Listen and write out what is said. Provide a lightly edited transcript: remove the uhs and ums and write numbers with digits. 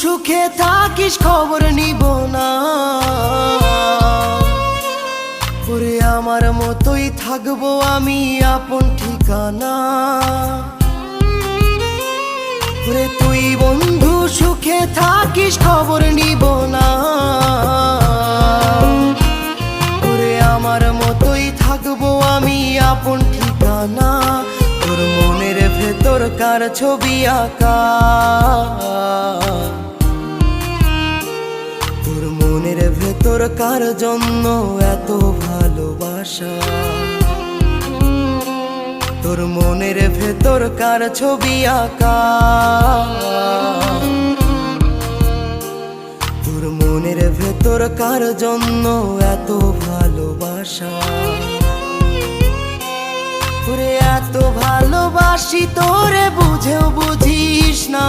সুখে থাকিস খবর নিব না, ওরে আমার মতোই থাকবো আমি আপন ঠিকানা। ওরে তুই বন্ধু সুখে থাকিস খবর নিব না, ওরে আমার মতোই থাকবো আমি আপন ঠিকানা। তোর মনের ভেতর কার ছবি আঁকা, তোর মনের ভেতর কার জন্য এত ভালোবাসা, তোর মনের ভেতর কার ছবি আঁকা, তোর মনের ভেতর কার জন্য এত ভালোবাসা। তোরে এত ভালোবাসি তোরে বুঝেও বুঝিস না।